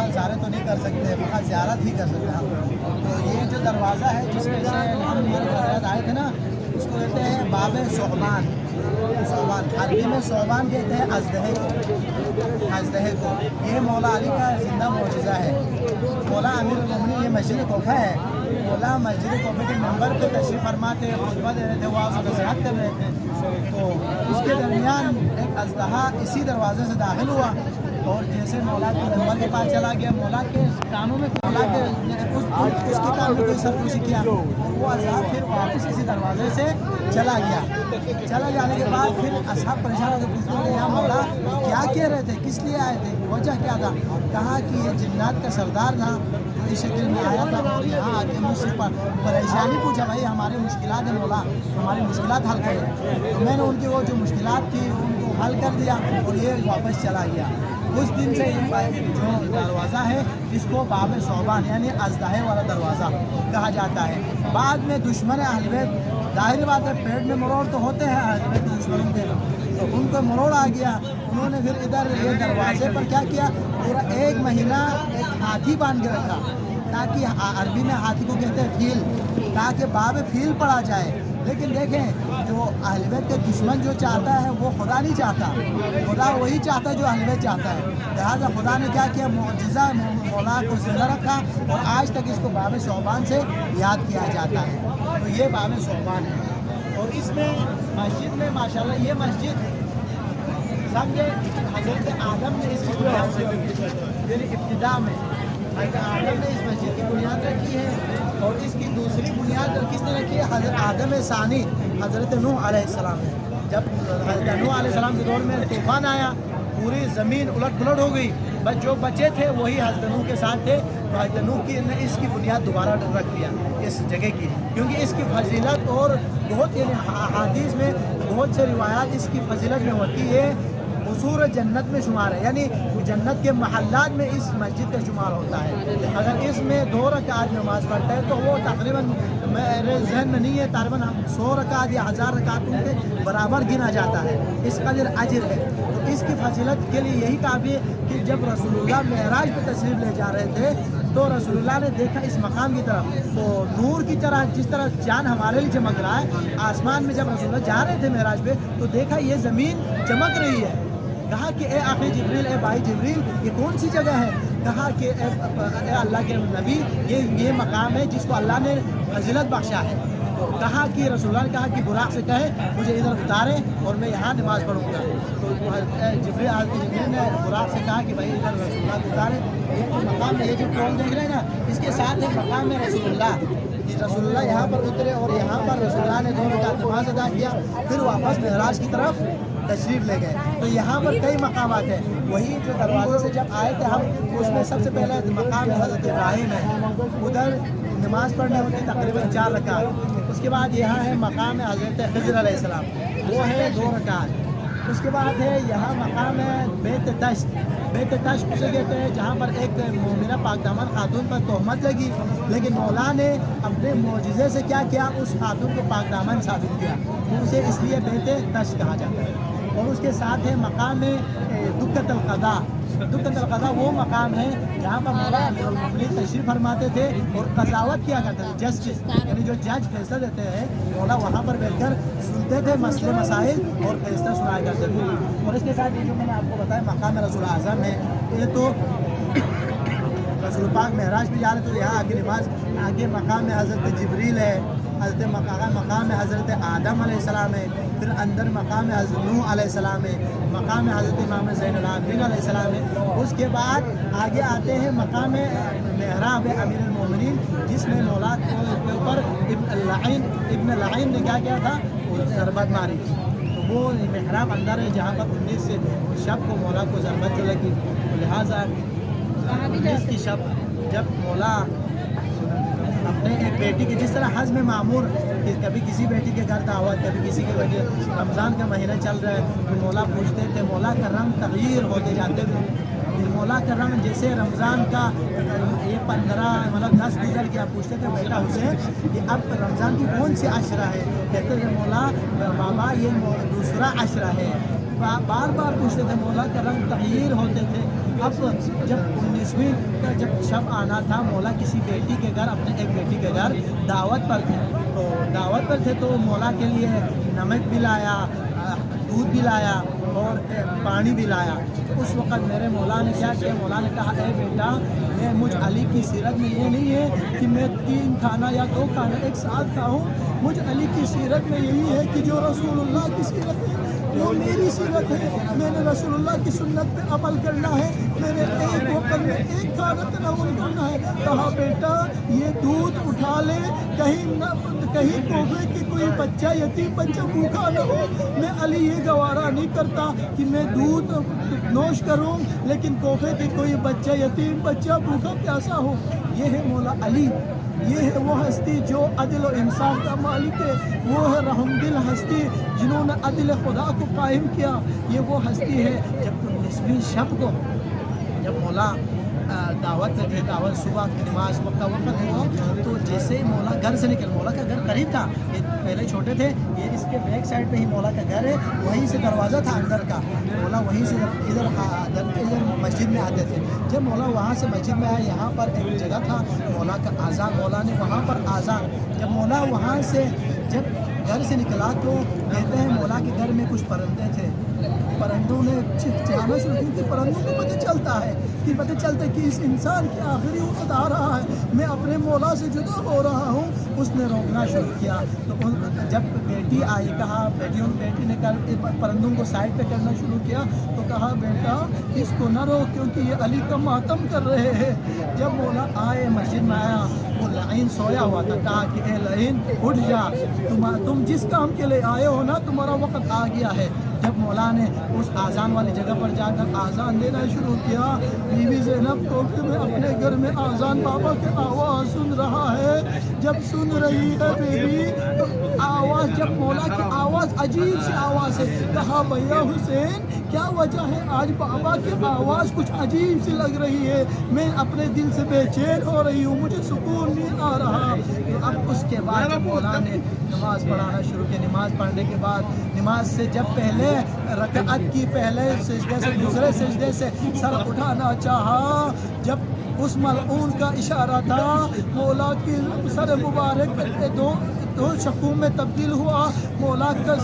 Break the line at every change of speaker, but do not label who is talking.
سوال سارے تو نہیں کر سکتے، فقط زیارت ہی کر سکتے ہیں. تو یہ جو دروازہ ہے جس میں سے ہم حضرت آئے تھے نا، اس کو کہتے ہیں باب ثعبان. ثعبان عربی میں ثعبان کہتے ہیں اژدہے کو. اژدہے کو یہ مولا علی کا زندہ معجزہ ہے. مولا امیر المومنین، یہ مسجد کوفہ ہے. مولا مسجد کوفہ کے ممبر پہ تشریف فرما تھے، خطبہ دے رہے تھے، وعظ و نصیحت کر رہے تھے. تو اس کے درمیان ایک اژدہا اسی دروازے سے داخل ہوا اور جیسے مولا کے ممبر کے پاس چلا گیا، مولا کے کانوں میں مولا کے اس کے کان میں کوئی سرگوشی کیا اور وہ اژدہا پھر واپس اسی دروازے سے چلا گیا. چلا جانے کے بعد پھر اصحاب پریشان ہو کے پوچھتے ہیں کہ یا مولا کیا کہہ رہے تھے، کس لیے آئے تھے، وجہ کیا تھا؟ کہا کہ یہ جنات کا سردار تھا جو اس شکل میں آیا تھا اور یہاں آ کے مجھ سے پریشانی پوچھا، بھائی ہماری مشکلات ہیں مولا، ہماری مشکلات حل کرو. تو میں نے ان کی وہ جو مشکلات تھی ان کو حل کر دیا اور یہ واپس چلا گیا. اس دن سے یہ جو دروازہ ہے اس کو باب ثعبان یعنی اژدہے والا دروازہ کہا جاتا ہے. بعد میں دشمن اہل بیت، ظاہر بات ہے پیٹ میں مروڑ تو ہوتے ہیں اہل بیت کے دشمنوں کے، تو ان کو مروڑ آ گیا. انہوں نے پھر ادھر یہ دروازے پر کیا کیا، پورا 1 مہینہ ایک ہاتھی باندھ کے رکھا تاکہ عربی میں ہاتھی کو کہتے ہیں فیل، تاکہ باب فیل پڑا جائے. لیکن دیکھیں جو اہل بیت کے دشمن جو چاہتا ہے وہ خدا نہیں چاہتا، خدا وہی چاہتا ہے جو اہل بیت چاہتا ہے. لہٰذا خدا نے کیا کیا، معجزہ مولا کو زندہ رکھا اور آج تک اس کو باب ثعبان سے یاد کیا جاتا ہے. تو یہ باب ثعبان ہے. اور اس میں مسجد میں ماشاءاللہ یہ مسجد سمجھے حضرت آدم نے اس کی بنیاد یعنی ابتدا میں حضرت آدم نے اس مسجد کی بنیاد رکھی ہے. اور اس کی دوسری بنیاد کس نے رکھی ہے؟ حضرت آدم ثانی حضرت نوح علیہ السلام نے. جب حضرت نوح علیہ السلام کے دور میں طوفان آیا، پوری زمین الٹ پلٹ ہو گئی، بس جو بچے تھے وہی حضرت نوح کے ساتھ تھے. تو حضرت نوح نے اس کی بنیاد دوبارہ رکھ دیا اس جگہ کی، کیونکہ اس کی فضیلت اور بہت یعنی حدیث میں بہت سے روایات اس کی فضیلت میں ہوتی ہے. قصور جنت میں شمار ہے، یعنی جنت کے محلات میں اس مسجد کا شمار ہوتا ہے. اگر اس میں 2 رکعت نماز پڑھتا ہے تو وہ تقریباً میرے ذہن میں نہیں ہے، تقریباً 100 رکعت یا 1000 رکعتوں کے برابر گنا جاتا ہے. اس قدر اجر ہے. تو اس کی فضیلت کے لیے یہی کافی ہے کہ جب رسول اللہ معراج پہ تشریف لے جا رہے تھے تو رسول اللہ نے دیکھا اس مقام کی طرف، تو نور کی طرح جس طرح چاند ہمارے لیے چمک رہا ہے آسمان میں، جب رسول اللہ جا رہے تھے معراج پہ تو دیکھا یہ زمین چمک رہی ہے. کہا کہ اے آخی جبریل، اے بھائی جبریل، یہ کون سی جگہ ہے؟ کہا کہ اے اللہ کے نبی، یہ مقام ہے جس کو اللہ نے فضیلت بخشا ہے. کہا کہ رسول اللہ نے کہا کہ براق سے کہے مجھے ادھر اتاریں اور میں یہاں نماز پڑھوں گا. تو جبریل نے براق سے کہا کہ بھائی ادھر رسول اللہ کو اتاریں. یہ جو مقام ہے، یہ جو ٹول دیکھ رہے ہیں نا، اس کے ساتھ ایک مقام ہے رسول اللہ. رسول اللہ یہاں پر اترے اور یہاں پر رسول اللہ نے 2 رکعت نماز ادا کیا، پھر واپس معراج کی طرف تشریف لے گئے. تو یہاں پر کئی مقامات ہیں. وہی جو دروازے سے جب آئے تھے ہم، اس میں سب سے پہلے مقام حضرت ابراہیم ہے، ادھر نماز پڑھنے ہوتی تقریباً 4 رکعت. اس کے بعد یہاں ہے مقام حضرت خضر علیہ السلام، وہ ہے 2 رکعت. اس کے بعد ہے یہاں مقام ہے بیت تشت. بیت تشت اسے کہتے ہیں جہاں پر ایک مومنہ پاک دامن خاتون پر تہمت لگی، لیکن مولا نے اپنے معجزے سے کیا کیا، اس خاتون کو پاک دامن ثابت کیا، اسے اس لیے بیت تشت کہا جاتا ہے. اور اس کے ساتھ ہے مقام دکت القضاء. دکت القضاء وہ مقام ہے جہاں پر مولا امیر المومنین تشریف فرماتے تھے اور قضاوت کیا کرتے تھے. جسٹس یعنی جو جج فیصلہ دیتے ہیں، مولا وہاں پر بیٹھ کر سنتے تھے مسئلے مسائل اور فیصلہ سنایا کرتے تھے. اور اس کے ساتھ یہ جو میں نے آپ کو بتایا مقام رسول اعظم ہے، یہ تو رسول پاک معراج بھی جا رہے تو یہاں آگے نماز، آگے مقام حضرت جبریل ہے، حضرت مقام حضرت آدم علیہ السلام ہے، پھر اندر مقام حضرت نوح علیہ السلام ہے، مقام حضرت امام زین العابدین علیہ السلام ہے. اس کے بعد آگے آتے ہیں مقام محراب امیر المومنین، جس میں مولا کے اوپر ابن لعین نے کیا کیا تھا، وہ ضربت ماری تھی. تو وہ محراب اندر ہے جہاں پر 19 سے شب کو مولا کو ضربت جو لگی. لہٰذا 19 کی شب جب مولا اپنے ایک بیٹی کی، جس طرح حج میں معمور کہ کبھی کسی بیٹی کے گھر دعوت، کبھی کسی کے بیٹی، رمضان کا مہینہ چل رہا ہے تو مولا پوچھتے تھے، مولا کا رنگ تغیر ہوتے جاتے تھے. مولا کا رنگ جیسے رمضان کا یہ 15 مطلب 10 گزر گیا، پوچھتے تھے بیٹا حسین کہ اب رمضان کی کون سی عشرہ ہے؟ کہتے تھے مولا بابا یہ دوسرا عشرہ ہے. بار بار پوچھتے تھے، مولا کا رنگ تغیر ہوتے تھے. اب جب 19ویں کا جب شب آنا تھا، مولا کسی بیٹی کے گھر، اپنے ایک بیٹی کے گھر دعوت پر تھے، تو دعوت پر تھے تو مولا کے لیے نمک بھی لایا، دودھ بھی لایا اور پانی بھی لایا۔ اس وقت میرے مولا نے کیا کیا، مولا نے کہا اے بیٹا، میں مجھ علی کی سیرت میں یہ نہیں ہے کہ میں 3 کھانا یا 2 کھانا ایک ساتھ کھاؤں، مجھ علی کی سیرت میں یہی ہے کہ جو رسول اللہ کی سیرت ہے وہ میری سیرت ہے، میں نے رسول اللہ کی سنت پہ عمل کرنا ہے، میں نے ایک وقت میں ایک کھانا تناول کرنا ہے۔ کہا بیٹا یہ دودھ اٹھا لے، کہیں کوفے کی کوئی بچہ یتیم بچہ بھوکا نہ ہو، میں علی یہ گوارا نہیں کرتا کہ میں دودھ نوش کروں لیکن کوفے کی کوئی بچہ یتیم بچہ بھوکا پیاسا ہو۔ یہ ہے مولا علی، یہ ہے وہ ہستی جو عدل و انصاف کا مالک ہے، وہ ہے رحم دل ہستی جنہوں نے عدل خدا کو قائم کیا، یہ وہ ہستی ہے۔ جب 19ویں شب کو جب مولا دعوت میں تھے، دعوت صبح کی نماز وقت کا وقت ہوا، تو جیسے ہی مولا گھر سے نکل، مولا کا گھر قریب تھا، یہ پہلے چھوٹے تھے، یہ اس کے بیک سائڈ پہ ہی مولا کا گھر ہے، وہیں سے دروازہ تھا اندر کا، مولا وہیں سے ادھر مسجد میں آتے تھے۔ جب مولا وہاں سے مسجد میں آیا، یہاں پر ایک جگہ تھا مولا کا آذان، مولا نے وہاں پر آذان، جب مولا وہاں سے جب گھر سے نکلا تو کہتے ہیں مولا کے گھر میں کچھ پرندے تھے، پرندوں نے چہچہانا شروع کی کہ پرندوں کو پتہ چلتا ہے کہ اس انسان کی آخری وقت آ رہا ہے، میں اپنے مولا سے جدا ہو رہا ہوں۔ اس نے روکنا شروع کیا، تو جب بیٹی آئی، کہا بیٹی نے پرندوں کو سائڈ پہ کرنا شروع کیا، تو کہا بیٹا اس کو نہ روک کیونکہ یہ علی کا ماتم کر رہے ہیں۔ جب مولا آئے، مسجد میں آیا، وہ لعین سویا ہوا تھا، کہا کہ اے لعین اٹھ جا، تم جس کام کے لیے آئے ہو نا، تمہارا وقت آ گیا ہے۔ جب مولا نے اس آذان والی جگہ پر جا کر آذان دینا شروع کیا، بیوی زینب کوفے میں اپنے گھر میں آذان بابا کی آواز سن رہا ہے۔ جب سن رہی ہے بیوی تو آواز، جب مولا کی آواز عجیب سی آواز ہے، کہا بھیا حسین کیا وجہ ہے، آج بابا کی آواز کچھ عجیب سی لگ رہی ہے، میں اپنے دل سے بے چین ہو رہی ہوں، مجھے سکون نہیں آ رہا۔ اب اس کے بعد مولا نے نماز پڑھانا شروع کیا۔ نماز پڑھنے کے بعد نماز سے جب پہلے رکعت کی پہلے سجدے سے دوسرے سجدے سے سر اٹھانا چاہا، جب اس ملعون کا اشارہ تھا، مولا کی سر مبارک دو شقوں میں تبدیل ہوا، مولا کا